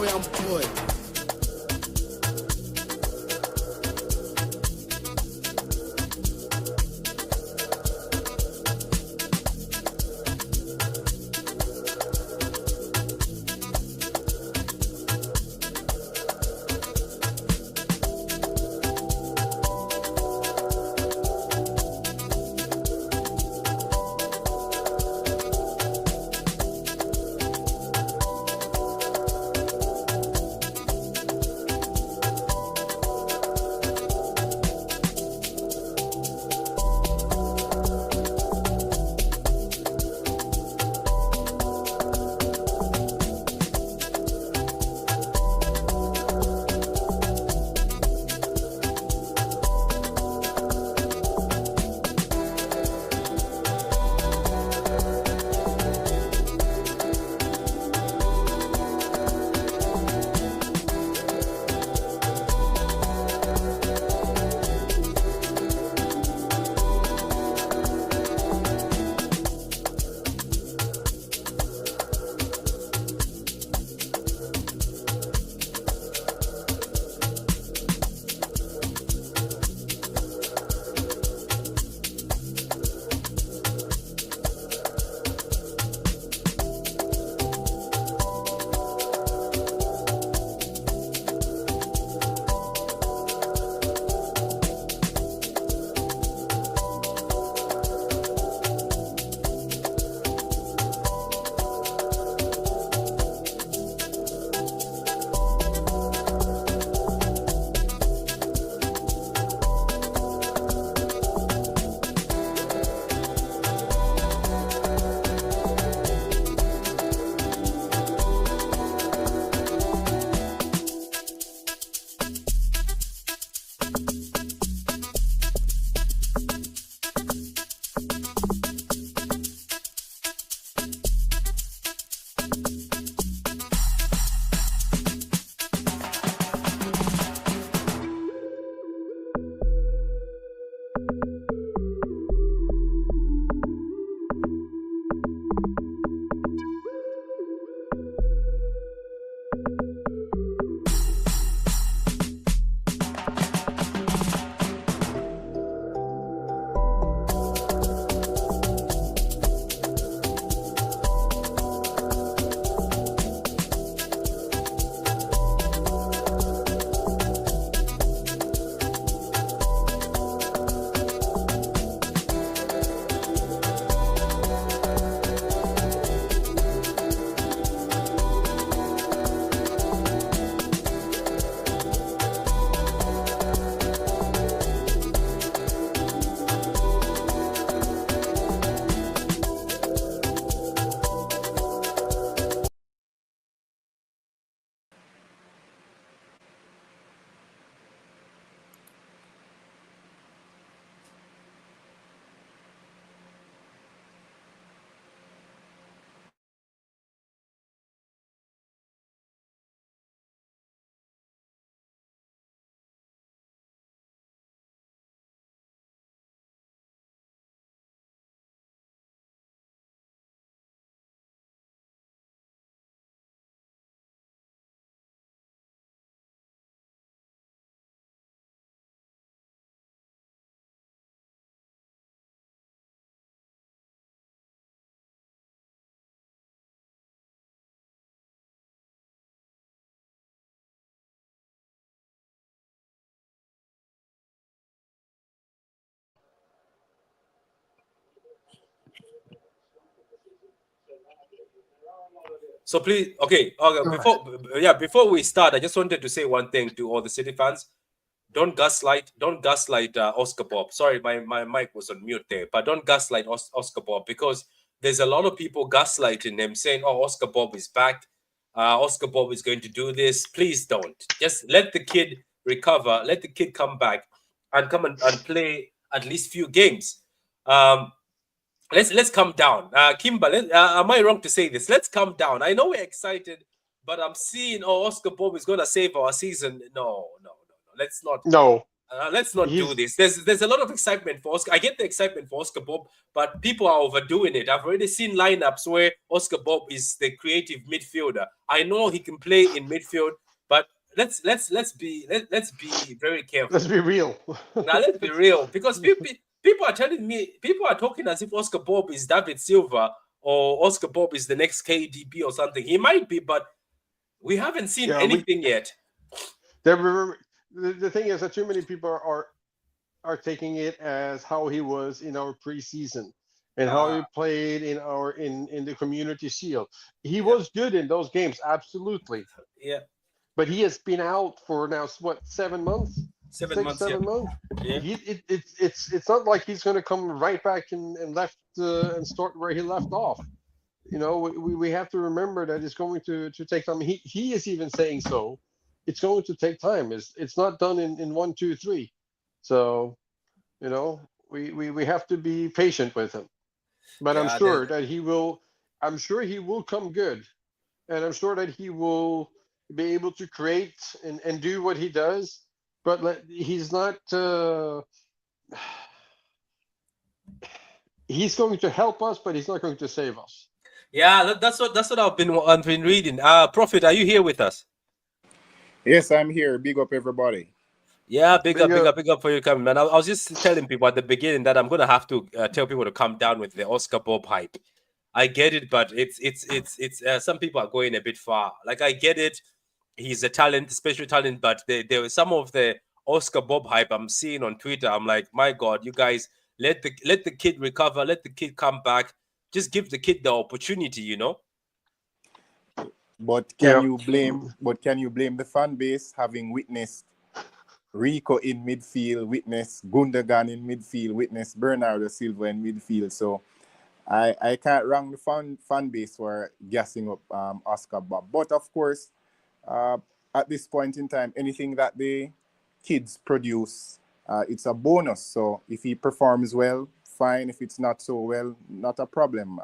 way I'm good. So please, okay, before we start, I just wanted to say one thing to all the City fans. Don't gaslight Oscar Bob. Sorry, my mic was on mute there, but don't gaslight Oscar Bob, because there's a lot of people gaslighting him, saying, oh, Oscar Bob is back. Oscar Bob is going to do this. Please don't. Just let the kid recover. Let the kid come back and come and play at least few games. Let's calm down. Kimba, am I wrong to say this? Let's calm down. I know we're excited, but I'm seeing, Oscar Bob is going to save our season. No. Let's not. No. Let's not do this. There's a lot of excitement for Oscar. I get the excitement for Oscar Bob, but people are overdoing it. I've already seen lineups where Oscar Bob is the creative midfielder. I know he can play in midfield, but let's be very careful. Let's be real. Now let's be real, because people are telling me, people are talking as if Oscar Bob is David Silva or Oscar Bob is the next KDB or something. He might be, but we haven't seen Yeah, anything yet. the thing is that too many people are taking it as how he was in our preseason and how he Ah, played in the Community Shield. He yeah, was good in those games, absolutely. yeah. But he has been out for now what 7 months, 7 months, yeah, 6 7 months. yeah. It's not like he's going to come right back and left and start where he left off. You know, we have to remember that it's going to take time. He is even saying so. It's going to take time. It's not done in 1 2 3. So you know, we have to be patient with him. But I'm Yeah, sure that he will. I'm sure he will come good, and I'm sure that he will be able to create and do what he does. But he's not. He's going to help us, but he's not going to save us. yeah. That's what I've been reading. Prophet, are you here with us? Yes, I'm here. Big up everybody. Yeah, big up, Big big up, big up for you coming, man. I was just telling people at the beginning that I'm gonna have to tell people to come down with the Oscar Bob hype. I get it, but it's some people are going a bit far. Like I get it, he's a talent, special talent, but there was some of the Oscar Bob hype I'm seeing on Twitter. I'm like, my God, you guys let the kid recover, let the kid come back. Just give the kid the opportunity, you know. But can Yeah. you blame? But can you blame the fan base having witnessed Rico in midfield, witnessed Gundogan in midfield, witnessed Bernardo Silva in midfield? So I can't wrong the fan base for gassing up Oscar Bob. But of course, uh, at this point in time, anything that the kids produce, it's a bonus. So if he performs well, fine. If it's not so well, not a problem.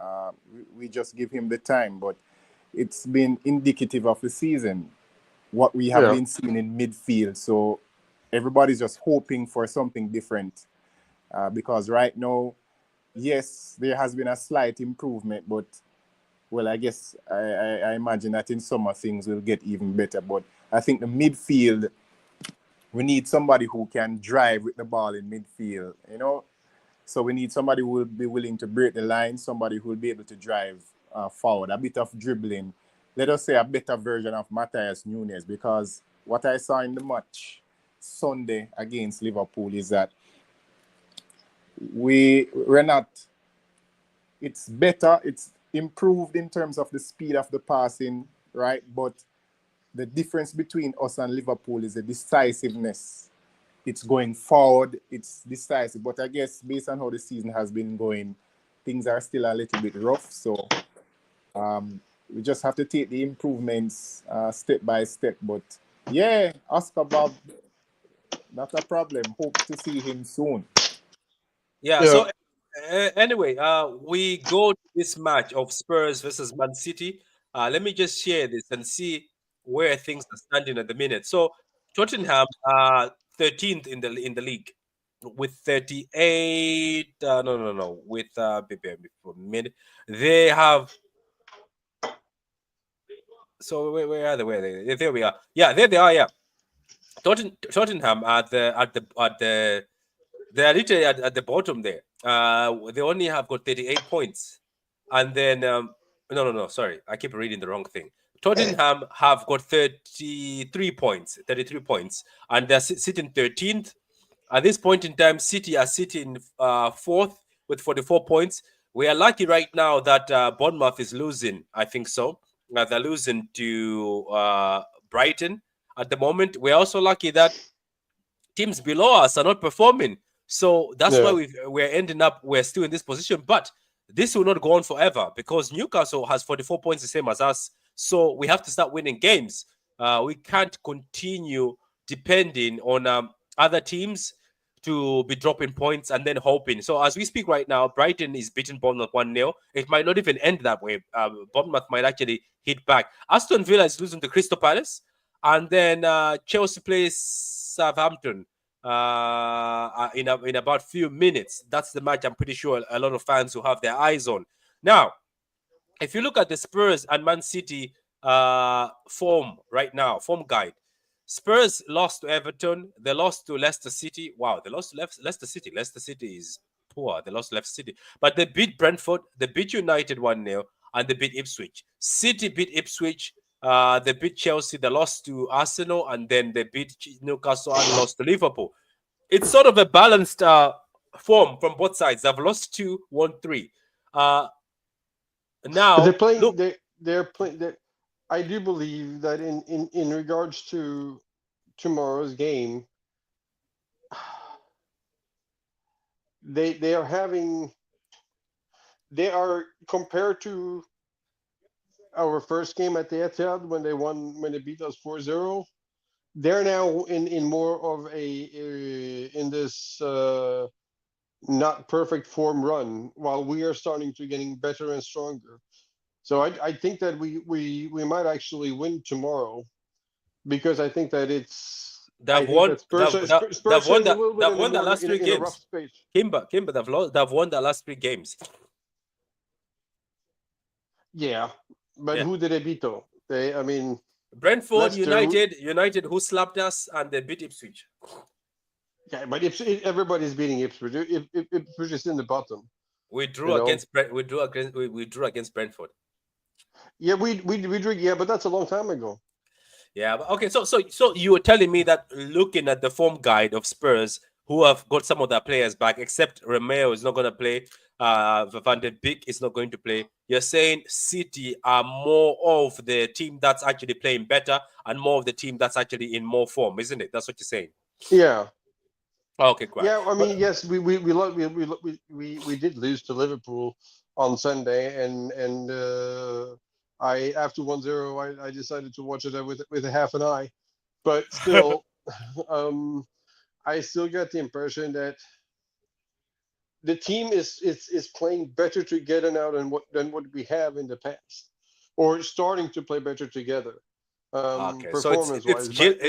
We just give him the time. But it's been indicative of the season, what we have Yeah. been seeing in midfield. So everybody's just hoping for something different because right now, yes, there has been a slight improvement, but well, I guess I imagine that in summer things will get even better. But I think the midfield, we need somebody who can drive with the ball in midfield, you know. So we need somebody who will be willing to break the line, somebody who will be able to drive forward, a bit of dribbling. Let us say a better version of Matthias Nunes, because what I saw in the match Sunday against Liverpool is that we're not. It's better. It's improved in terms of the speed of the passing, right? But the difference between us and Liverpool is the decisiveness. It's going forward, it's decisive. But I guess based on how the season has been going, things are still a little bit rough. So we just have to take the improvements step by step. But yeah, Oscar Bob, not a problem. Hope to see him soon. Yeah. Yeah. So anyway, we go to this match of Spurs versus Man City. Let me just share this and see where things are standing at the minute. So Tottenham are 13th in the league with 38. No. With for a minute, they have. So where are they? Where are they? There we are. Yeah, there they are. Yeah, Tottenham at the they are literally at the bottom there. They only have got 38 points. And then, no. Sorry. I keep reading the wrong thing. Tottenham have got 33 points, 33 points, and they're sitting 13th. At this point in time, City are sitting fourth with 44 points. We are lucky right now that Bournemouth is losing. I think so. They're losing to Brighton at the moment. We're also lucky that teams below us are not performing. So that's why Yeah. we're still in this position. But this will not go on forever because Newcastle has 44 points, the same as us. So we have to start winning games. We can't continue depending on other teams to be dropping points and then hoping. So as we speak right now, Brighton is beating Bournemouth 1-0. It might not even end that way. Bournemouth might actually hit back. Aston Villa is losing to Crystal Palace. And then Chelsea plays Southampton. in about few minutes. That's the match I'm pretty sure a lot of fans will have their eyes on. Now, if you look at the Spurs and Man City form right now, form guide, Spurs lost to Everton. They lost to Leicester City. Wow, they lost to Leicester City. Leicester City is poor. They lost Leicester City. But they beat Brentford. They beat United 1-0. And they beat Ipswich. City beat Ipswich. They beat Chelsea. They lost to Arsenal. And then they beat Newcastle and lost to Liverpool. It's sort of a balanced form from both sides. They've lost 2, won 3. Now, but they're playing. look, They're playing. I do believe that in regards to tomorrow's game, they are having. They are compared to our first game at the Etihad when they beat us 4-0. They're now in more of in this not perfect form run, while we are starting to getting better and stronger. So I think that we might actually win tomorrow, because I think that they've won. Spurs They've won is a that. little bit They've won the last 3 in a rough games. space. Kimber, they've won the last 3 games. Yeah, but Yeah. who did they beat though? I mean, Brentford, Leicester, United, who slapped us, and they beat Ipswich. yeah, but everybody's beating Ipswich. Ipswich is in the bottom. We drew against Brentford. Yeah, we drew. Yeah, but that's a long time ago. Yeah, but okay. So you were telling me that looking at the form guide of Spurs, who have got some of their players back, except Romeo is not going to play. Van de Beek is not going to play. You're saying City are more of the team that's actually playing better and more of the team that's actually in more form, isn't it? That's what you're saying. Yeah. Okay, great. Yeah, I mean, yes, we did lose to Liverpool on Sunday, and I after 1-0, I decided to watch it with a half an eye, but still, I still get the impression that the team is playing better together now than what we have in the past, or starting to play better together, Okay, so performance wise. But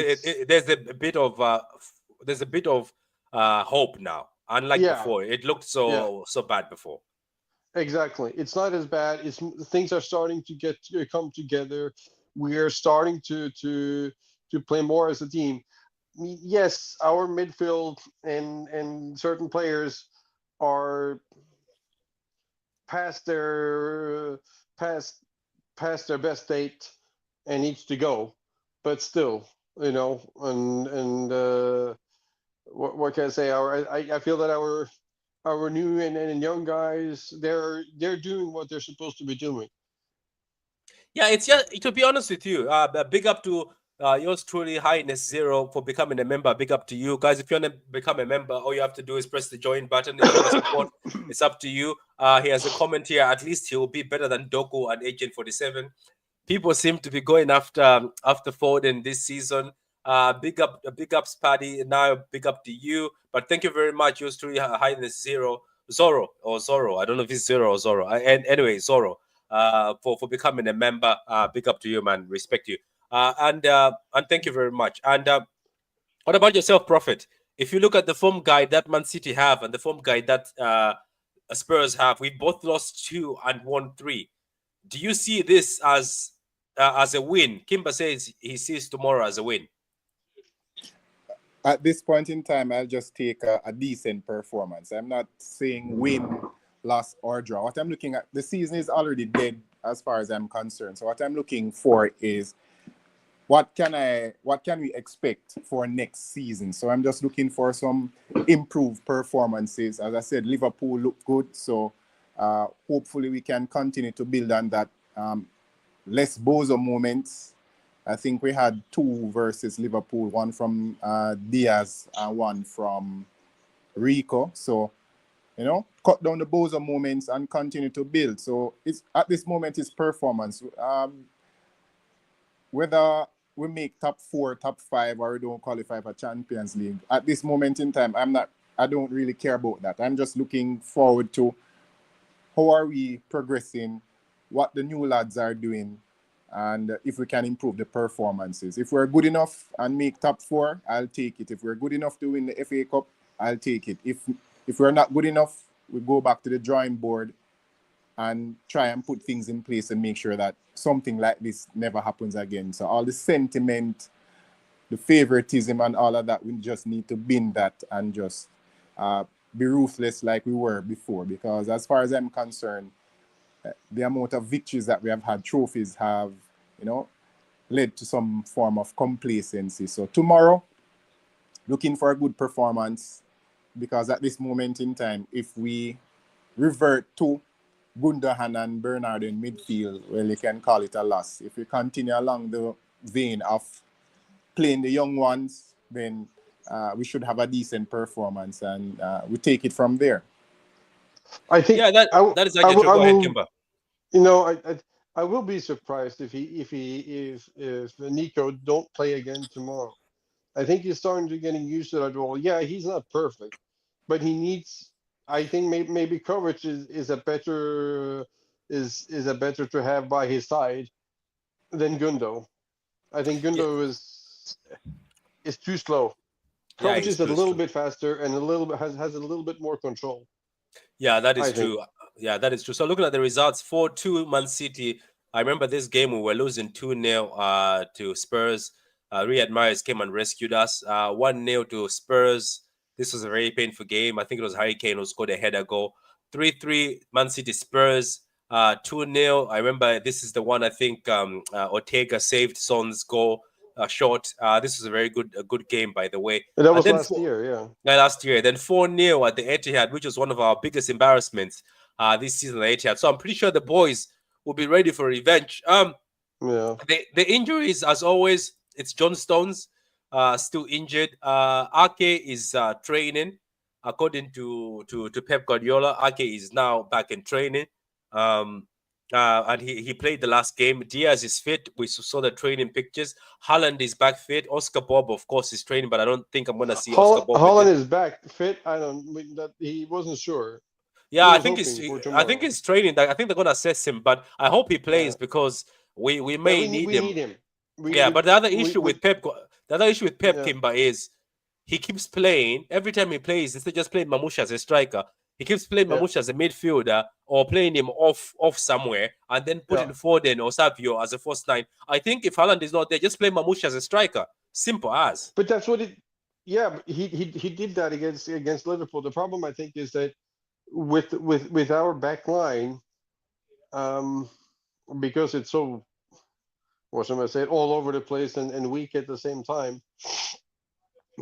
there's a bit of hope now, unlike before. It looked so bad before. Exactly, it's not as bad. Things are starting to come together. We are starting to play more as a team. Yes, our midfield and certain players are past their past past their best date and needs to go, but still, what can I say? I feel that our new and young guys, they're doing what they're supposed to be doing. Yeah, it's just to be honest with you. Big up to yours truly, Highness Zero, for becoming a member. Big up to you guys. If you want to become a member, all you have to do is press the join button. If you want to support, it's up to you. He has a comment here. At least he will be better than Doku and Agent 47. People seem to be going after Foden this season. Big ups, Paddy. Now, big up to you. But thank you very much, yours truly, Highness Zero, Zoro. I don't know if it's Zero or Zoro. And anyway, Zoro. For becoming a member. Big up to you, man. Respect you. And thank you very much. And what about yourself, Prophet? If you look at the form guide that Man City have and the form guide that Spurs have, we both lost 2 and won 3. Do you see this as a win? Kimber says he sees tomorrow as a win. At this point in time, I'll just take a decent performance. I'm not saying win, loss, or draw. What I'm looking at, the season is already dead as far as I'm concerned. So what I'm looking for is what can we expect for next season? So I'm just looking for some improved performances. As I said, Liverpool look good. So hopefully we can continue to build on that. Less Bozo moments. I think we had 2 versus Liverpool, one from Diaz and one from Rico. So, cut down the Bozo moments and continue to build. So it's at this moment it's performance. Whether we make top 4, top 5, or we don't qualify for Champions League, at this moment in time, I don't really care about that. I'm just looking forward to how are we progressing, what the new lads are doing, And if we can improve the performances. If we're good enough and make top 4, I'll take it. If we're good enough to win the FA Cup, I'll take it. If we're not good enough, we go back to the drawing board and try and put things in place and make sure that something like this never happens again. So all the sentiment, the favoritism and all of that, we just need to bin that and just be ruthless like we were before. Because as far as I'm concerned, the amount of victories that we have had, trophies have, led to some form of complacency. So tomorrow, looking for a good performance, because at this moment in time, if we revert to Gundogan and Bernard in midfield, well, you can call it a loss. If we continue along the vein of playing the young ones, then we should have a decent performance, and we take it from there. I think that is actually true. Go ahead, Kimber. I will be surprised if Nico don't play again tomorrow. I think he's starting to getting used to that role. Yeah, he's not perfect, but he needs. I think maybe Kovac is a better to have by his side than Gundo. I think Gundo is too slow. Kovac is a little bit faster and has a little bit more control. Yeah, that is true. Yeah, that is true. So looking at the results, 4-2 Man City. I remember this game we were losing 2-0 to Spurs. Riyad Mahrez came and rescued us. 1-0 to Spurs. This was a very painful game. I think it was Harry Kane who scored a header goal. 3-3 Man City Spurs. 2-0. I remember this is the one I think Ortega saved Son's goal short. This was a very good game, by the way. That was last year, yeah. Last year. Then 4-0 at the Etihad, which was one of our biggest embarrassments this season at Etihad. So I'm pretty sure the boys will be ready for revenge. Yeah. The injuries, as always, it's John Stones still injured. Ake is training. According to Pep Guardiola, Ake is now back in training. And he played the last game. Diaz is fit. We saw the training pictures. Haaland is back fit. Oscar Bob, of course, is training, but I don't think I'm going to see Oscar Bob. Haaland is back fit. He wasn't sure. Yeah, I think he's training. I think they're going to assess him, but I hope he plays because we may need him. Need him. But the other issue with Pep, Kimber, is he keeps playing. Every time he plays, instead of just playing Mamouche as a striker, he keeps playing Mamouche as a midfielder or playing him off somewhere and then putting Foden or Savio as a first line. I think if Haaland is not there, just play Mamouche as a striker. Simple as. But that's what he did that against Liverpool. The problem, I think, is that with our back line, because it's so, what should I say, all over the place and weak at the same time,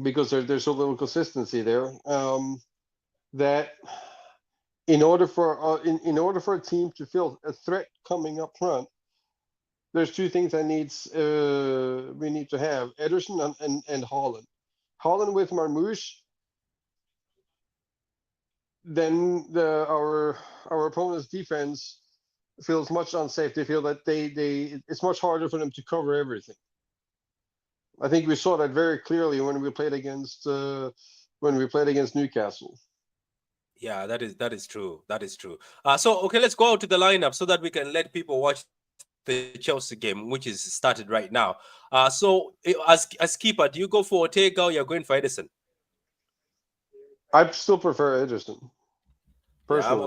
because there's so little consistency there, that in order for a team to feel a threat coming up front, there's two things we need to have: Ederson and Haaland. Haaland with Marmouche, then our opponent's defense feels much unsafe. They feel that it's much harder for them to cover everything. I think we saw that very clearly when we played against Newcastle. Yeah, that is true. That is true. So okay, let's go out to the lineup so that we can let people watch the Chelsea game, which is started right now. So as keeper, do you go for Ortega or you're going for Ederson? I still prefer Ederson. Personally. Yeah,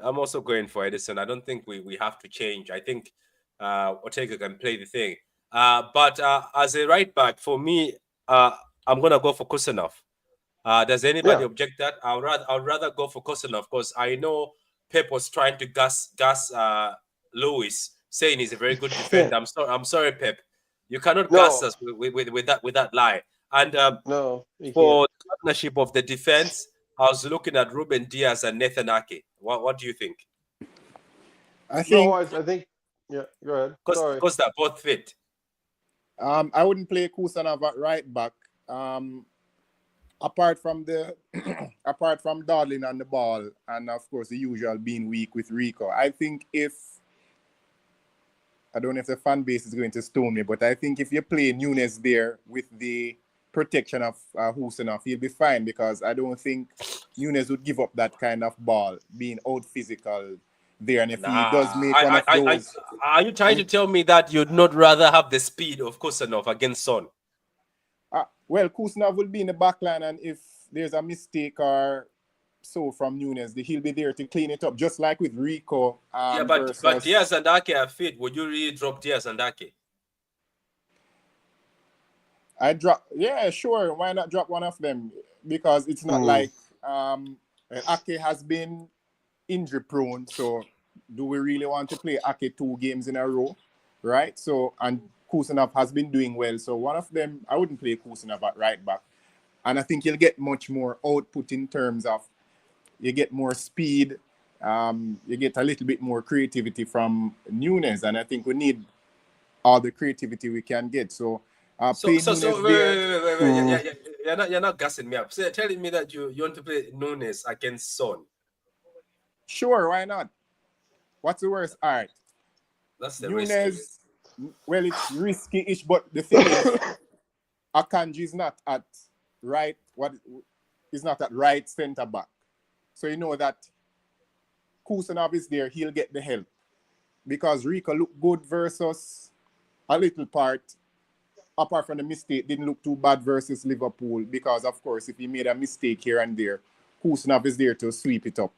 I'm also going for Ederson. I don't think we have to change. I think Ortega can play the thing. But as a right back, for me, I'm gonna go for Kusanov. Does anybody object that? I'd rather go for Kusanov because I know Pep was trying to gas Lewis, saying he's a very good defender. I'm sorry, Pep. You cannot gas us with that lie. And for the partnership of the defense, I was looking at Ruben Diaz and Nathan Ake. What do you think? I think yeah, go ahead. Because they're both fit. I wouldn't play Kusanov at right back. Apart from dawdling on the ball and of course the usual being weak with Rico, I think I don't know if the fan base is going to stone me, but I think if you play Nunes there with the protection of Kusanov, he'll be fine because I don't think Nunes would give up that kind of ball, being out physical, there. And if he does Nah, make one of those, are you trying to tell me that you'd not rather have the speed of Kusanov against Son? well, Kusanov will be in the back line, and if there's a mistake or so from Nunes, he'll be there to clean it up, just like with Rico. But Diaz and Ake are fit. Would you really drop Diaz and Ake? Yeah, sure. Why not drop one of them? Because it's not like Ake has been injury prone. So do we really want to play Ake 2 games in a row? Right? So, and Kusanov has been doing well. So one of them, I wouldn't play Kusanov at right back. And I think you'll get much more output in terms of you get more speed. You get a little bit more creativity from Nunes. And I think we need all the creativity we can get. So wait, you're not gassing me up. So you're telling me that you want to play Nunes against Son. Sure, why not? What's the worst? All right. That's the Nunes, well, it's risky-ish, but the thing is, Akanji is not at right centre back. So you know that Kusanov is there, he'll get the help. Because Rico looked good versus a little part, apart from the mistake, didn't look too bad versus Liverpool. Because, of course, if he made a mistake here and there, Kusanov is there to sweep it up.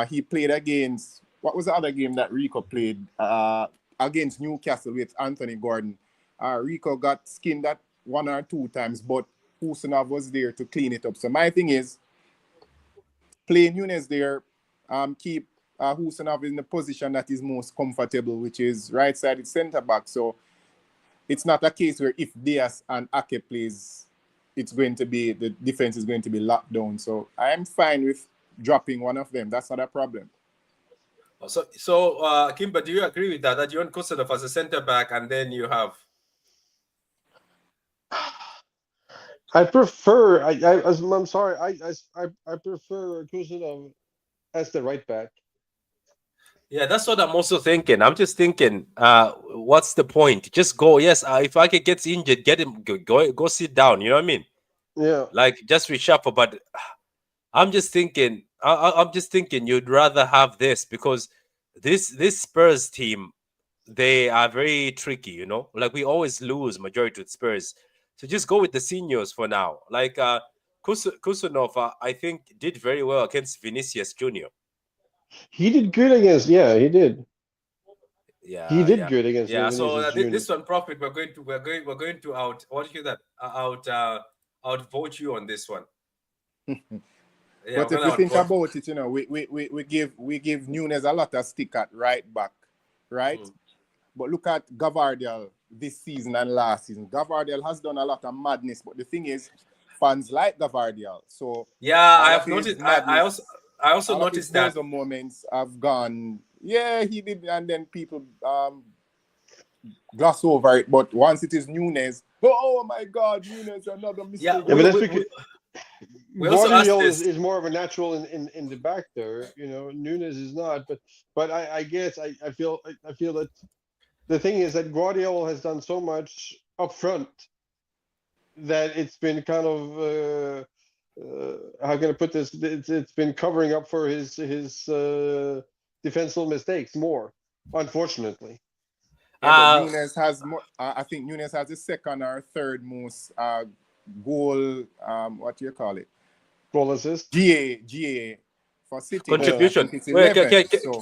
He played against, what was the other game that Rico played? Against Newcastle with Anthony Gordon. Rico got skinned that 1 or 2 times, but Kusanov was there to clean it up. So my thing is, play Nunes there, keep Kusanov in the position that is most comfortable, which is right-sided centre-back. So it's not a case where if Diaz and Ake plays, it's going to be, the defense is going to be locked down. So I'm fine with dropping one of them. That's not a problem. So Kimber, do you agree with that? That you want Kusanov as a centre back, and then you have? I prefer. I'm sorry. I prefer Kusanov as the right back. Yeah, that's what I'm also thinking. I'm just thinking, what's the point? Just go. Yes, if Ake gets injured, get him. Go sit down. You know what I mean? Yeah. Like just reshuffle. But I'm just thinking. I'm just thinking you'd rather have this because this Spurs team, they are very tricky. You know, like we always lose majority with Spurs. So just go with the seniors for now. Like Kusanov, I think did very well against Vinicius Junior. He did good against. Yeah, he did. Yeah, he did good against. Yeah, Vinicius so Junior. this one, Profit, we're going to out. What do you hear that? Outvote you on this one. Yeah, but if you think about it, you know, we give Nunes a lot of stick at right back, right? But look at Gavardiol this season and last season. Gavardiol has done a lot of madness, but the thing is, fans like Gavardiol. So yeah, I have noticed. I also noticed that those moments have gone. Yeah, he did, and then people gloss over it. But once it is Nunes, oh my God, Nunes, another mistake. Yeah, but that's because Guardiola is more of a natural in the back there. You know, Nunes is not. But I guess I feel that the thing is that Guardiola has done so much up front that it's been kind of how can I put this? It's been covering up for his defensive mistakes more, unfortunately. Yeah, but Nunes has more. I think Nunes has the second or third most goal. What do you call it? Goal assist. GA for City contribution.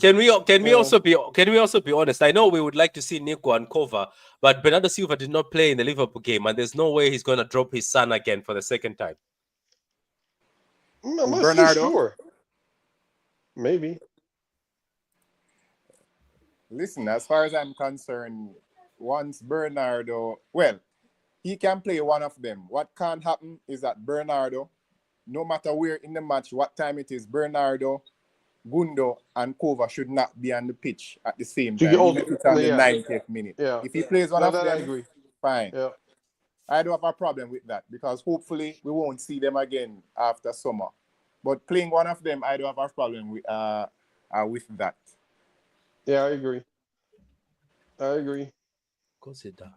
Can we also be honest? I know we would like to see Nico and Kova, but Bernardo Silva did not play in the Liverpool game, and there's no way he's going to drop his son again for the second time. I'm not too sure. Maybe. Listen, as far as I'm concerned, once Bernardo, well, he can play one of them. What can't happen is that Bernardo, no matter where in the match, what time it is, Bernardo, Gundo, and Kova should not be on the pitch at the same time. It's on the 90th minute. Yeah. If he plays one of them, I agree. Fine. Yeah. I don't have a problem with that because hopefully we won't see them again after summer. But playing one of them, I don't have a problem with that. Yeah, I agree. Go sit down.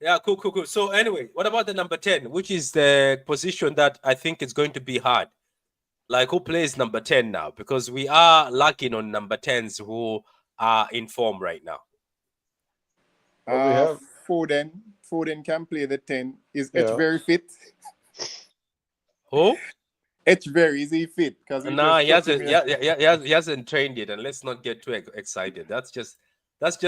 Yeah, cool. So anyway, what about the number 10, which is the position that I think is going to be hard? Like who plays number 10 now? Because we are lacking on number 10s who are in form right now. Well, we have Foden. Foden can play the 10. Is Yeah. very fit? Who? Very is he fit? Because No, he hasn't trained yet, and let's not get too excited. That's just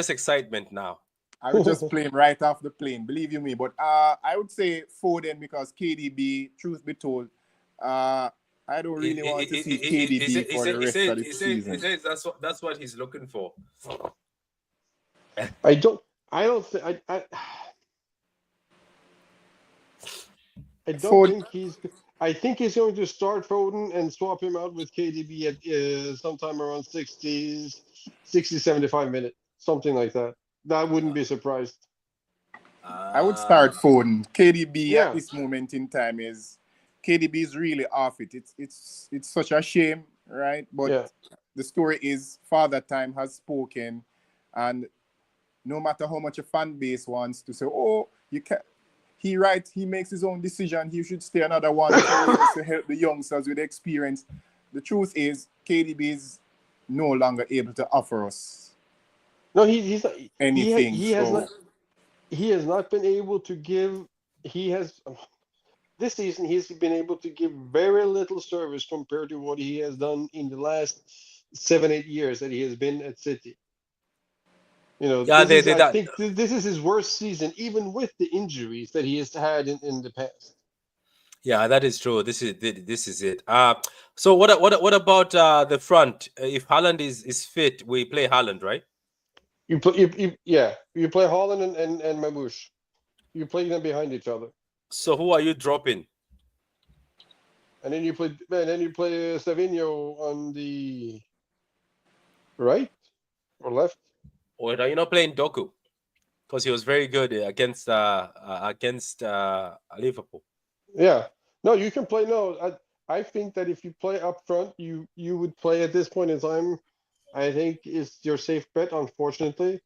excitement now. I would just play him right off the plane, believe you me. But I would say Foden because KDB, truth be told, I don't really want to see KDB for the rest of the season. He says that's what he's looking for. I don't think I don't think he's. I think he's going to start Foden and swap him out with KDB at sometime around 60, 75 minutes, something like that. That wouldn't be surprised. I would start Foden. KDB at this moment in time is really off it. It's such a shame, right? But the story is Father Time has spoken, and no matter how much a fan base wants to say, "Oh, you can't," he makes his own decision. He should stay another 1 year to help the youngsters with experience. The truth is, KDB is no longer able to offer us. No, he's not, anything. He has not been able to give. This season he's been able to give very little service compared to what he has done in the last 7-8 years that he has been at City. You know, I think this is his worst season, even with the injuries that he has had in the past. Yeah, that is true. This is it. So what about the front? If Haaland is fit, we play Haaland, right? You play Haaland and Mamouche. You play them behind each other. So who are you dropping? And then you play Savinho on the right or left. Or are you not playing Doku? Because he was very good against Liverpool. Yeah. No, you can play. No, I think that if you play up front, you would play at this point in time. I think is your safe bet. Unfortunately,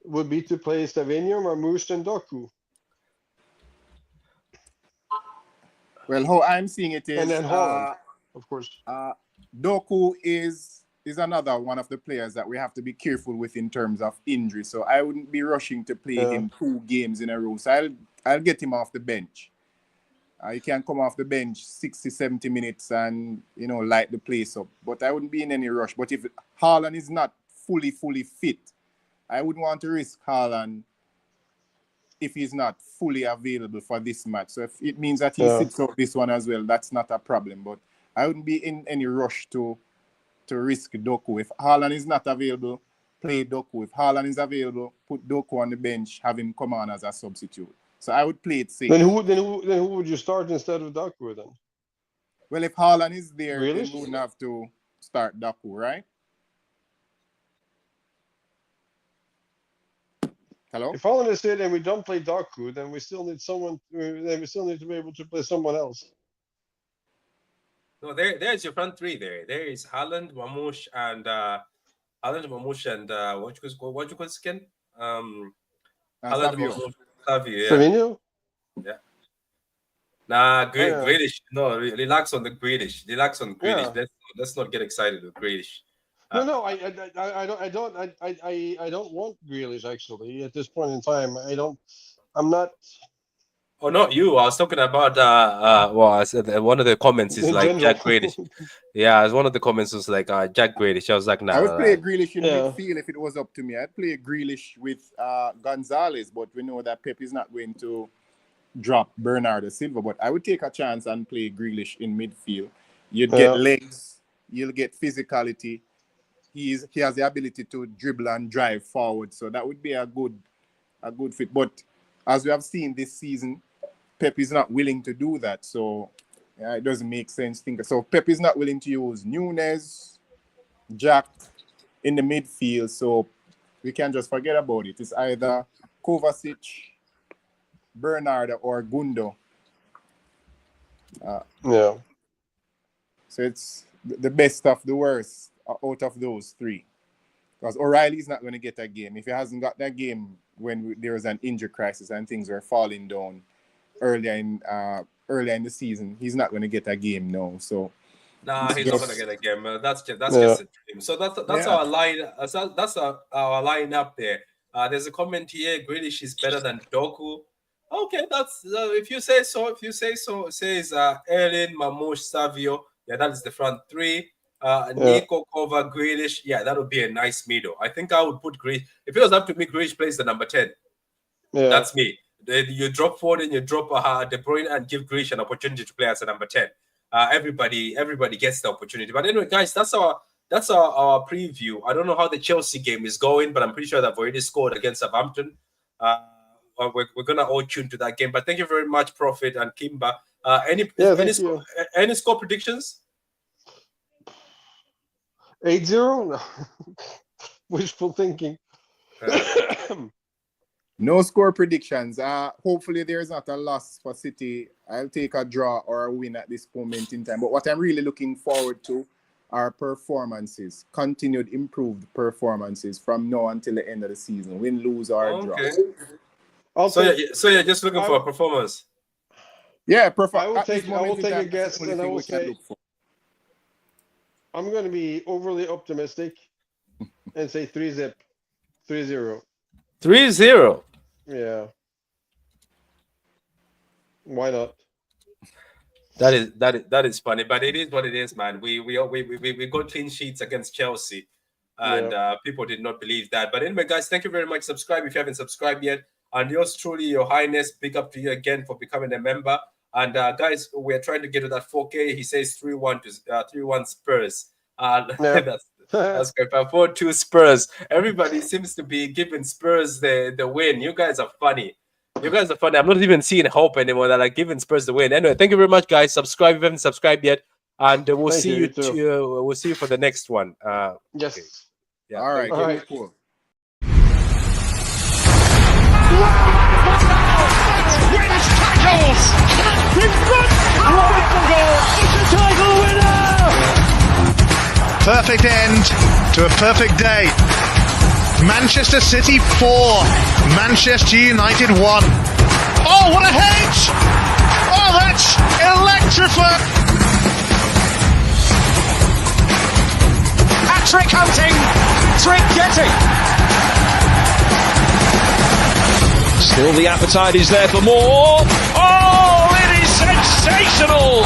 would be to play Savinho, Mamouche, and Doku. Well, how I'm seeing it is, and then Haaland, of course. Doku is another one of the players that we have to be careful with in terms of injury. So I wouldn't be rushing to play him 2 games in a row. So I'll get him off the bench. He can come off the bench 60, 70 minutes and, light the place up. But I wouldn't be in any rush. But if Haaland is not fully fit, I wouldn't want to risk Haaland if he's not fully available for this match. So if it means that he sits out this one as well, that's not a problem. But I wouldn't be in any rush to risk Doku. If Haaland is not available, play Doku. If Haaland is available, put Doku on the bench, have him come on as a substitute. So I would play it safe. Then who would you start instead of Doku then? Well, if Haaland is there, then you wouldn't have to start Doku, right? Hello? If Haaland is there and we don't play Doku, then we still need someone. Then we still need to be able to play someone else. No, there's your front three. There is Haaland, Mamouche, and what you call again? Haaland, Mamouche, Savio. Savinho? Yeah. Nah, Grealish. No, relax on the Grealish. Relax on Grealish. Yeah. Let's not get excited with Grealish. No, I don't want Grealish actually at this point in time. I'm not. Oh, not you. I was talking about I said one of the comments is like Jack Grealish. Yeah, one of the comments was like Jack Grealish. I was like, nah. I would play Grealish in midfield if it was up to me. I'd play Grealish with Gonzalez, but we know that Pep is not going to drop Bernardo Silva. But I would take a chance and play Grealish in midfield. You'd get legs, you'll get physicality. He has the ability to dribble and drive forward, so that would be a good fit. But as we have seen this season, Pep is not willing to do that, so it doesn't make sense. So Pep is not willing to use Nunes, Jack in the midfield, so we can just forget about it. It's either Kovacic, Bernardo, or Gundo. So it's the best of the worst out of those 3. Because O'Reilly is not going to get a game. If he hasn't got that game when there was an injury crisis and things were falling down earlier in the season, he's not going to get a game now. So Nah, he's not gonna get a game. That's just a dream. So that's Yeah. our line. That's our line up there. There's a comment here. Grealish is better than Doku. Okay, that's if you say so. If you say so, it says Erlin, Mamouche, Savio. Yeah, that is the front three. Nico, Kova, Grealish. Yeah, that would be a nice middle. I think I would put Grealish. If it was up to me, Grealish plays the number 10. Yeah. That's me. You drop forward and you drop De Bruyne and give Grealish an opportunity to play as a number 10. Everybody gets the opportunity. But anyway, guys, that's our preview. I don't know how the Chelsea game is going, but I'm pretty sure they've already scored against Southampton. We're gonna all tune to that game. But thank you very much, Prophet and Kimba. Any score predictions? 8-0? No. Wishful thinking. No score predictions. Hopefully there's not a loss for City. I'll take a draw or a win at this moment in time. But what I'm really looking forward to are performances, continued improved performances from now until the end of the season. Win, lose, or draw. So you're just looking for a performance. Yeah, I will take a guess, and I will say I'm going to be overly optimistic and say 3-0. 3-0. Yeah. Why not? That is funny, but it is what it is, man. We got clean sheets against Chelsea, and people did not believe that. But anyway, guys, thank you very much. Subscribe if you haven't subscribed yet. And yours truly, Your Highness, big up to you again for becoming a member. And guys, we're trying to get to that 4K. He says 3-1 Spurs. That's great. 4-2 Spurs. Everybody seems to be giving Spurs the win. You guys are funny. I'm not even seeing hope anymore that are giving Spurs the win. Anyway, thank you very much, guys. Subscribe if you haven't subscribed yet, and we'll see you. We'll see you for the next one. Yes. Okay. Yeah. All right. Cool. Wins tackles. It's a title winner. Perfect end to a perfect day. Manchester City 4, Manchester United 1. Oh, what a hedge! Oh, that's electrifying! Hat-trick hunting, trick getting. Still the appetite is there for more. Oh, it is sensational!